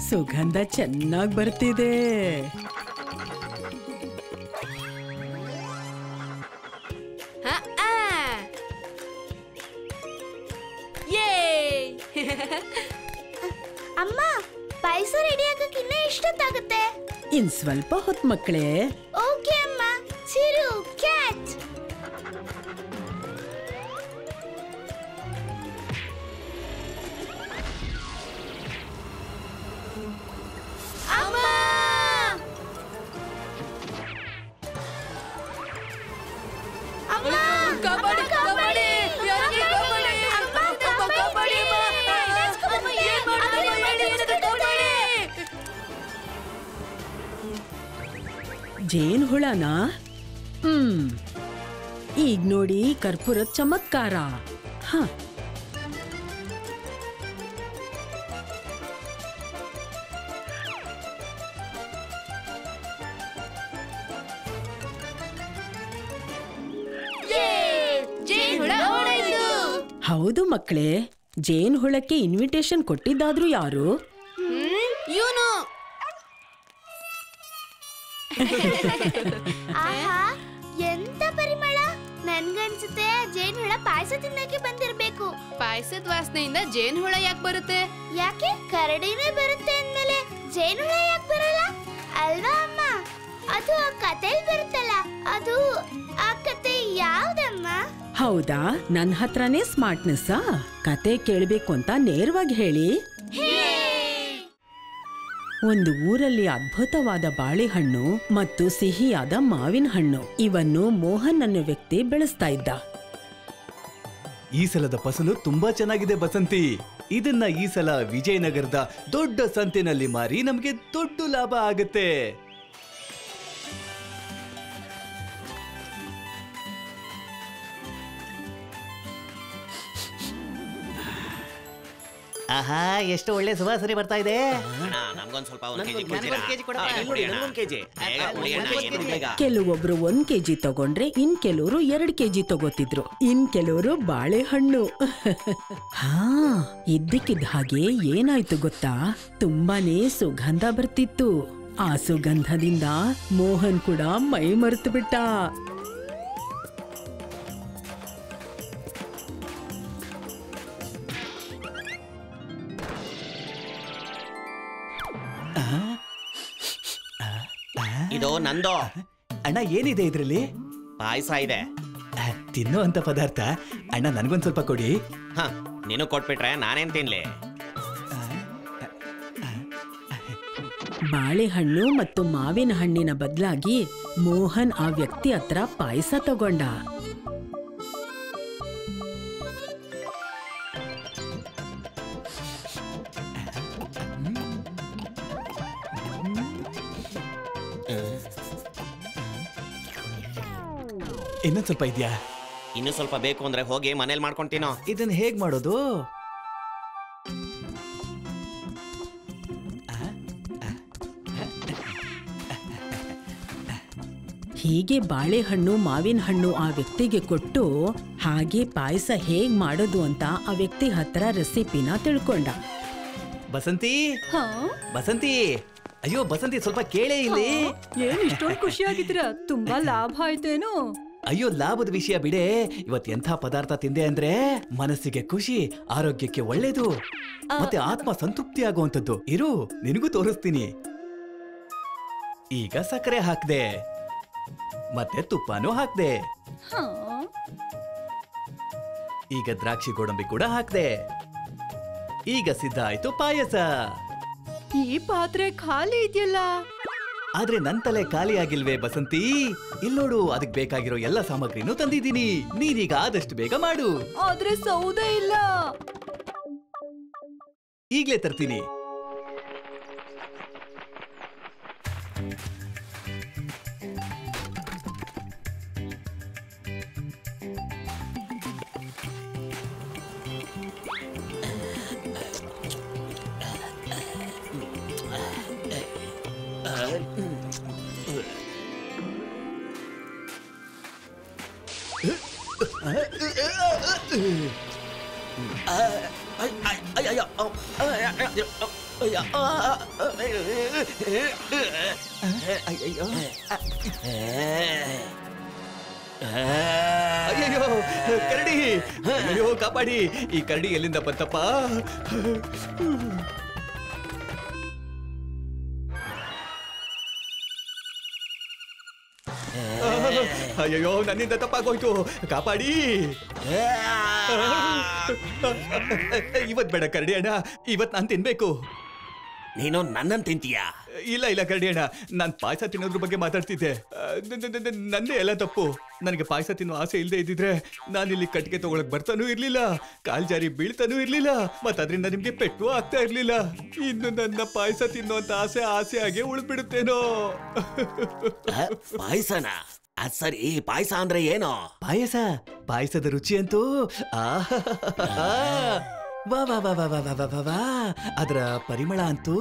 ಸುಗಂಧ ಚೆನ್ನಾಗಿ ಬರ್ತಿದೆ. ಅಮ್ಮ, ಪಾಯಸ ರೆಡಿ ಆಗಕ್ಕೆ ಇನ್ನ ಎಷ್ಟೊತ್ತಾಗುತ್ತೆ? ಇನ್ ಸ್ವಲ್ಪ ಹೊತ್ತು ಮಕ್ಕಳೇ. ಓಕೆ ಅಮ್ಮ. ಚಿರು ಕ್ಯಾಚ್. ಅಮ್ಮ, ಅಮ್ಮ, ಕಬಡ್ಡಿ ಕಬಡ್ಡಿ ಜೇನ್ ಹುಳನಾ? ಈಗ ನೋಡಿ ಕರ್ಪೂರದ ಚಮತ್ಕಾರ. ಹ, ಹೌದು ಮಕ್ಕಳೇ, ಜೇನ್ ಹುಳಕ್ಕೆ ಇನ್ವಿಟೇಷನ್ ಕೊಟ್ಟಿದ್ದಾದ್ರೂ ಯಾರು? ಇವನು. ಆಹಾ, ಎಂತ ಪರಿಮಳ! ನನ್ಗನ್ಸುತ್ತೆ ಜೇನ್ ಹುಳ ಪಾಯಸ ತಿನ್ನಕ್ಕೆ ಬಂದಿರ್ಬೇಕು. ಪಾಯಸದ ವಾಸನೆಯಿಂದ ಜೇನ್ ಹುಳ ಯಾಕೆ ಬರುತ್ತೆ? ಯಾಕೆ? ಕರಡಿನೇ ಬರುತ್ತೆ ಅಂದ್ಮೇಲೆ ಜೇನ್ ಹುಳ ಯಾಕೆ ಬರಲ್ಲ ಅಲ್ವಾ ಅಮ್ಮ? ಅದು ಆ ಕಥೆಯಲ್ಲಿ ಬರುತ್ತಲ್ಲ, ಅದು ಆ ಕತೆ ಯಾವ್ದಮ್ಮ? ಹೌದಾ, ನನ್ನ ಹತ್ರನೇ ಸ್ಮಾರ್ಟ್ನೆಸ್ಸಾ? ಕತೆ ಕೇಳಬೇಕು ಅಂತ ನೇರವಾಗಿ ಹೇಳಿ. ಒಂದು ಊರಲ್ಲಿ ಅದ್ಭುತವಾದ ಬಾಳೆಹಣ್ಣು ಮತ್ತು ಸಿಹಿಯಾದ ಮಾವಿನ ಹಣ್ಣು ಇವನ್ನು ಮೋಹನ್ ಅನ್ನೋ ವ್ಯಕ್ತಿ ಬೆಳೆಸ್ತಾ ಇದ್ದ. ಈ ಸಲದ ಫಸಲು ತುಂಬಾ ಚೆನ್ನಾಗಿದೆ ಬಸಂತಿ. ಇದನ್ನ ಈ ಸಲ ವಿಜಯನಗರದ ದೊಡ್ಡ ಸಂತೆನಲ್ಲಿ ಮಾರಿ ನಮಗೆ ದೊಡ್ಡ ಲಾಭ ಆಗುತ್ತೆ. ಆಹಾ, ಎಷ್ಟು ಒಳ್ಳೆ ಸುವಾಸನೆ ಬರ್ತಾ ಇದೆ. ಕೆಲವೊಬ್ರು 1 kg ತಗೊಂಡ್ರೆ ಇನ್ ಕೆಲವರು 2 kg ತಗೋತಿದ್ರು. ಇನ್ ಕೆಲವರು ಬಾಳೆಹಣ್ಣು. ಹಾ, ಇದ್ದಕ್ಕಿದ್ದ ಹಾಗೆ ಏನಾಯ್ತು ಗೊತ್ತಾ? ತುಂಬಾನೇ ಸುಗಂಧ ಬರ್ತಿತ್ತು. ಆ ಸುಗಂಧದಿಂದ ಮೋಹನ್ ಕೂಡ ಮೈ ಮರೆತು ಬಿಟ್ಟ. ಇದು ನಂದು. ಅಣ್ಣ, ಏನಿದೆ ಇದ್ರಲ್ಲಿ? ಪಾಯಸ ಇದೆ. ತಿನ್ನೋ ಅಂತ ಪದಾರ್ಥ. ಅಣ್ಣ, ನನ್ಗೊಂದ್ ಸ್ವಲ್ಪ ಕೊಡಿ. ನೀನು ಕೊಟ್ಬಿಟ್ರೆ ನಾನೇನ್ ತಿನ್ಲಿ? ಬಾಳೆಹಣ್ಣು ಮತ್ತು ಮಾವಿನ ಹಣ್ಣಿನ ಬದಲಾಗಿ ಮೋಹನ್ ಆ ವ್ಯಕ್ತಿ ಹತ್ರ ಪಾಯಸ ತಗೊಂಡ. ಇನ್ನೊಂದ್ ಸ್ವಲ್ಪ ಇದ್ಯಾ? ಇನ್ನು ಸ್ವಲ್ಪ ಬೇಕು ಅಂದ್ರೆ ಹೋಗಿ ಮನೇಲಿ ಮಾಡ್ಕೊಂತೀನೋ. ಇದನ್ನ ಹೇಗ್ ಮಾಡೋದು? ಹೀಗೆ ಬಾಳೆಹಣ್ಣು ಮಾವಿನ ಹಣ್ಣು ಆ ವ್ಯಕ್ತಿಗೆ ಕೊಟ್ಟು ಹಾಗೆ ಪಾಯಸ ಹೇಗ್ ಮಾಡೋದು ಅಂತ ಆ ವ್ಯಕ್ತಿ ಹತ್ರ ರೆಸಿಪಿನ ತಿಳ್ಕೊಂಡ. ಬಸಂತಿ, ಬಸಂತಿ, ಅಯ್ಯೋ ಬಸಂತಿ, ಸ್ವಲ್ಪ ಕೇಳೇ ಇಲ್ಲಿ. ಏನ್ ಇಷ್ಟೊಂದು ಖುಷಿಯಾಗಿದ್ದೀರಾ? ತುಂಬಾ ಲಾಭ ಆಯ್ತೇನು? ಅಯ್ಯೋ, ಲಾಭದ ವಿಷಯ ಬಿಡೆ. ಇವತ್ ಎಂಥ ಪದಾರ್ಥ ತಿಂದೆ ಅಂದ್ರೆ ಮನಸ್ಸಿಗೆ ಖುಷಿ, ಆರೋಗ್ಯಕ್ಕೆ ಒಳ್ಳೇದು, ಮತ್ತೆ ಆತ್ಮ ಸಂತೃಪ್ತಿ ಆಗುವಂತದ್ದು. ಇರು, ನಿನಗೂ ತೋರಿಸ್ತೀನಿ. ಈಗ ಸಕ್ಕರೆ ಹಾಕ್ದೆ, ಮತ್ತೆ ತುಪ್ಪನೂ ಹಾಕ್ದೆ. ಈಗ ದ್ರಾಕ್ಷಿ ಗೋಡಂಬಿ ಕೂಡ ಹಾಕ್ದೆ. ಈಗ ಸಿದ್ಧ ಆಯ್ತು ಪಾಯಸ. ಈ ಪಾತ್ರೆ ಖಾಲಿ ಇದೆಯಲ್ಲ? ಆದ್ರೆ ನನ್ ತಲೆ ಖಾಲಿ ಆಗಿಲ್ವೇ ಬಸಂತಿ? ಇಲ್ಲೋಡು, ಅದಕ್ ಬೇಕಾಗಿರೋ ಎಲ್ಲ ಸಾಮಗ್ರಿನೂ ತಂದಿದ್ದೀನಿ. ನೀನೀಗ ಆದಷ್ಟು ಬೇಗ ಮಾಡು. ಆದ್ರೆ ಸೌದೆ ಇಲ್ಲ. ಈಗ್ಲೇ ತರ್ತೀನಿ. ಅಯ್ಯೋ ಕರಡಿ, ಅಯ್ಯೋ ಕಾಪಾಡಿ, ಈ ಕರಡಿ ಎಲ್ಲಿಂದ ಬಂತಪ್ಪ? ಅಯ್ಯೋ ನನ್ನಿಂದ ತಪ್ಪಾಗೋಯ್ತು, ಕಾಪಾಡಿ. ಇವತ್ ಬೇಡ ಕರಡಿ ಅಣ್ಣ, ಇವತ್ ನಾನ್ ತಿನ್ಬೇಕು. ನೀನು ನನ್ನನ್ನು ತಿಂತೀಯಾ? ಇಲ್ಲ ಇಲ್ಲ ಕರಡಿ ಅಣ್ಣ, ನಾನ್ ಪಾಯಸ ತಿನ್ನೋದ್ರ ಬಗ್ಗೆ ಮಾತಾಡ್ತಿದ್ದೆ. ನಂದೇ ಎಲ್ಲ ತಪ್ಪು. ನನಗೆ ಪಾಯಸ ತಿನ್ನೋ ಆಸೆ ಇಲ್ಲದೆ ಇದ್ದಿದ್ರೆ ನಾನಿಲ್ಲಿ ಕಟ್ಟಿಗೆ ತಗೊಳಕ್ ಬರ್ತಾನೂ ಇರ್ಲಿಲ್ಲ, ಕಾಲ್ ಜಾರಿ ಬೀಳ್ತಾನೂ ಇರ್ಲಿಲ್ಲ, ಮತ್ ಅದರಿಂದ ನಿಮ್ಗೆ ಪೆಟ್ಟು ಆಗ್ತಾ ಇರ್ಲಿಲ್ಲ. ಇನ್ನು ನನ್ನ ಪಾಯಸ ತಿನ್ನೋಂತ ಆಸೆ ಹಾಗೆ ಉಳಿದ್ಬಿಡುತ್ತೇನೋ. ಪಾಯಸನ? ಅದ್ ಸರಿ, ಪಾಯಸ ಅಂದ್ರೆ ಏನು? ಪಾಯಸದ ರುಚಿ ಅಂತೂ ವಾ ವಾ ವಾ ವಾ ವಾ ವಾ ವಾ ವಾ, ಅದರ ಪರಿಮಳ ಅಂತೂ.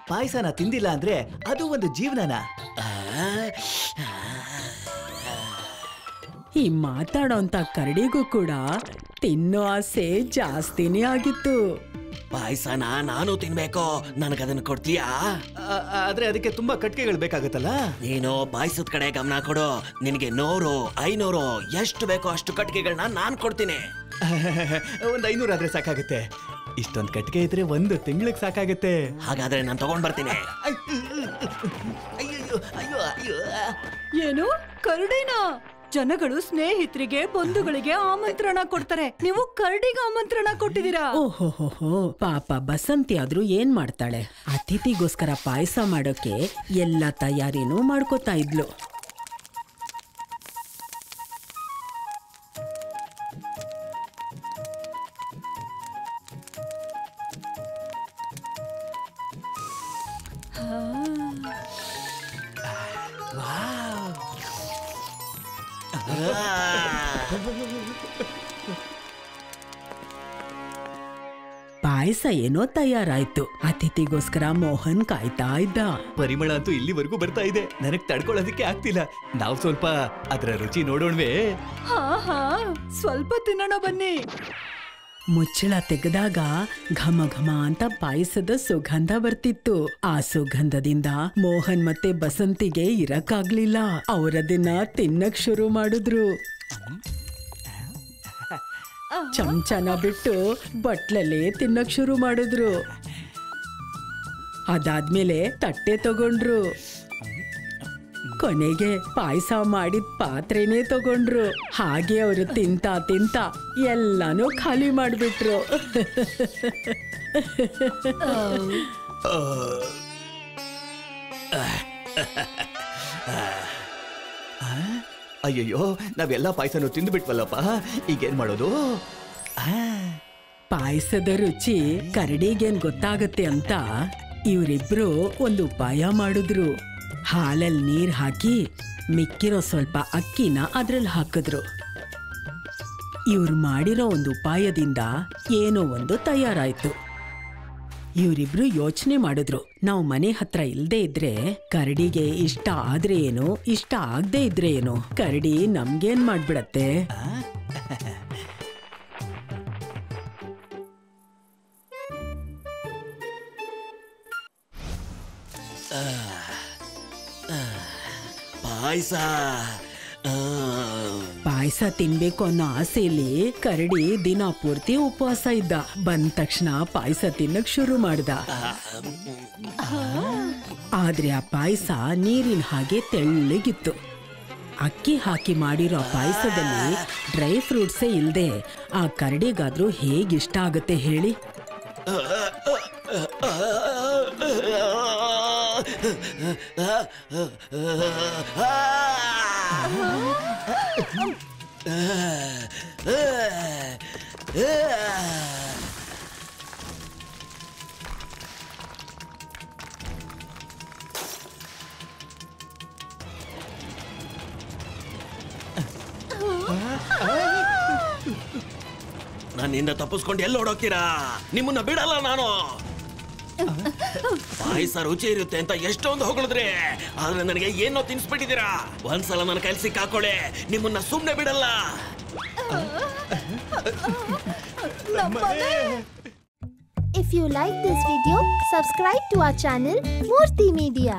ಪಾಯಸನ ತಿಂದಿಲ್ಲ ಅಂದ್ರೆ ಅದು ಒಂದು ಜೀವನನ. ಈ ಮಾತಾಡೋಂತ ಕರಡಿಗೂ ಕೂಡ ತಿನ್ನೋ ಆಸೆ ಜಾಸ್ತಿನೇ ಆಗಿತ್ತು. ಪಾಯಸನ ನಾನು ತಿನ್ಬೇಕು, ನನಗದನ್ನ ಕೊಡ್ತೀಯಾ? ಆದ್ರೆ ಅದಕ್ಕೆ ತುಂಬಾ ಕಟ್ಕೆಗಳು ಬೇಕಾಗತ್ತಲ್ಲ. ನೀನು ಪಾಯಸದ ಕಡೆ ಗಮನ ಕೊಡು. ನಿನಗೆ 100, 500 ಎಷ್ಟು ಬೇಕೋ ಅಷ್ಟು ಕಟ್ಗೆಗಳನ್ನ ನಾನ್ ಕೊಡ್ತೀನಿ. ಒಂದ್ 500 ಆದ್ರೆ ಸಾಕಾಗುತ್ತೆ. ಇಷ್ಟೊಂದ್ ಕಟ್ಗೆ ಇದ್ರೆ 1 ತಿಂಗಳಿಗೆ ಸಾಕಾಗುತ್ತೆ. ಹಾಗಾದ್ರೆ ನಾನು ತಗೊಂಡ್ ಬರ್ತೀನಿ. ಅಯ್ಯೋ ಅಯ್ಯೋ ಅಯ್ಯೋ. ಏನು ಕರಡಿನ? ಜನಗಳು ಸ್ನೇಹಿತರಿಗೆ ಬಂಧುಗಳಿಗೆ ಆಮಂತ್ರಣ ಕೊಡ್ತಾರೆ, ನೀವು ಕರಡಿಗೆ ಆಮಂತ್ರಣ ಕೊಟ್ಟಿದ್ದೀರಾ? ಓಹೋಹೋ, ಪಾಪ ಬಸಂತಿ ಆದ್ರೂ ಏನ್ ಮಾಡ್ತಾಳೆ? ಅತಿಥಿಗೋಸ್ಕರ ಪಾಯಸ ಮಾಡೋಕೆ ಎಲ್ಲ ತಯಾರಿನೂ ಮಾಡ್ಕೋತಾ ಇದ್ಲು. ಪಾಯಸ ಏನೋ ತಯಾರಾಯ್ತು. ಅತಿಥಿಗೋಸ್ಕರ ಮೋಹನ್ ಕಾಯ್ತಾ ಇದ್ದ. ಪರಿಮಳ ಅಂತೂ ಇಲ್ಲಿವರೆಗೂ ಬರ್ತಾ ಇದೆ, ನನಗ್ ತಡ್ಕೊಳ್ಳೋದಕ್ಕೆ ಆಗ್ತಿಲ್ಲ. ನಾವು ಸ್ವಲ್ಪ ಅದರ ರುಚಿ ನೋಡೋಣವೇ? ಹಾ, ಸ್ವಲ್ಪ ತಿನ್ನೋಣ ಬನ್ನಿ. ಮುಚ್ಚಳ ತೆಗೆದಾಗ ಘಮ ಘಮ ಅಂತ ಪಾಯಸದ ಸುಗಂಧ ಬರ್ತಿತ್ತು. ಆ ಸುಗಂಧದಿಂದ ಮೋಹನ್ ಮತ್ತೆ ಬಸಂತಿಗೆ ಇರಕ್ಕಾಗ್ಲಿಲ್ಲ. ಅವರದನ್ನ ತಿನ್ನಕ್ ಶುರು ಮಾಡಿದ್ರು. ಚಮಚನ ಬಿಟ್ಟು ಬಟ್ಲಲ್ಲೇ ತಿನ್ನಕ್ ಶುರು ಮಾಡಿದ್ರು. ಅದಾದ್ಮೇಲೆ ತಟ್ಟೆ ತಗೊಂಡ್ರು. ಕೊನೆಗೆ ಪಾಯಸ ಮಾಡಿದ ಪಾತ್ರೆನೇ ತಗೊಂಡ್ರು. ಹಾಗೆ ಅವರು ತಿಂತ ಎಲ್ಲಾನು ಖಾಲಿ ಮಾಡ್ಬಿಟ್ರು. ಅಯ್ಯಯ್ಯೋ, ನಾವೆಲ್ಲ ಪಾಯಸನು ತಿಂದ್ಬಿಟ್ವಲ್ಲಪ್ಪ, ಈಗೇನ್ ಮಾಡೋದು? ಪಾಯಸದ ರುಚಿ ಕರಡಿಗೇನ್ ಗೊತ್ತಾಗತ್ತೆ ಅಂತ ಇವರಿಬ್ರು ಒಂದು ಉಪಾಯ ಮಾಡಿದ್ರು. ಹಾಲಲ್ಲಿ ನೀರ್ ಹಾಕಿ ಮಿಕ್ಕಿರೋ ಸ್ವಲ್ಪ ಅಕ್ಕಿನ ಅದ್ರಲ್ಲಿ ಹಾಕಿದ್ರು. ಇವ್ರು ಮಾಡಿರೋ ಒಂದು ಉಪಾಯದಿಂದ ಏನೋ ಒಂದು ತಯಾರಾಯ್ತು. ಇವರಿಬ್ರು ಯೋಚನೆ ಮಾಡಿದ್ರು, ನಾವು ಮನೆ ಹತ್ರ ಇಲ್ದೇ ಇದ್ರೆ ಕರಡಿಗೆ ಇಷ್ಟ ಆದ್ರೆ ಏನು, ಇಷ್ಟ ಆಗದೆ ಇದ್ರೆ ಏನು, ಕರಡಿ ನಮ್ಗೇನ್ ಮಾಡ್ಬಿಡತ್ತೆ. ಪಾಯಸ ತಿನ್ಬೇಕು ಅನ್ನೋ ಆಸೆಯಲ್ಲಿ ಕರಡಿ ದಿನ ಪೂರ್ತಿ ಉಪವಾಸ ಇದ್ದ. ಬಂದ ತಕ್ಷಣ ಪಾಯಸ ತಿನ್ನಕ್ ಶುರು ಮಾಡ್ದ. ಆದ್ರೆ ಆ ಪಾಯಸ ನೀರಿನ ಹಾಗೆ ತೆಳ್ಳಗಿತ್ತು. ಅಕ್ಕಿ ಹಾಕಿ ಮಾಡಿರೋ ಪಾಯಸದಲ್ಲಿ ಡ್ರೈ ಫ್ರೂಟ್ಸೇ ಇಲ್ದೆ ಆ ಕರಡಿಗಾದ್ರೂ ಹೇಗಿಷ್ಟ ಆಗತ್ತೆ ಹೇಳಿ? ನನ್ನಿಂದ ತಪ್ಪಿಸ್ಕೊಂಡು ಎಲ್ಲಿ ಓಡೋಗ್ತೀರಾ? ನಿಮ್ಮನ್ನ ಬಿಡಲ್ಲ ನಾನು. ಪಾಯಸ ರುಚಿ ಇರುತ್ತೆ ಅಂತ ಎಷ್ಟೊಂದು ಹೊಗಳಿದ್ರೆ ಆದ್ರೆ ನನಗೆ ಏನೋ ತಿನ್ಸ್ಬಿಟ್ಟಿದ್ದೀರಾ. ಒಂದ್ಸಲ ನನ್ನ ಕೈಲಿ ಸಿಕ್ಕಾಕೊಳ್ಳೆ, ನಿಮ್ಮನ್ನ ಸುಮ್ನೆ ಬಿಡಲ್ಲ. If you like this video, subscribe to our channel Murthy Media.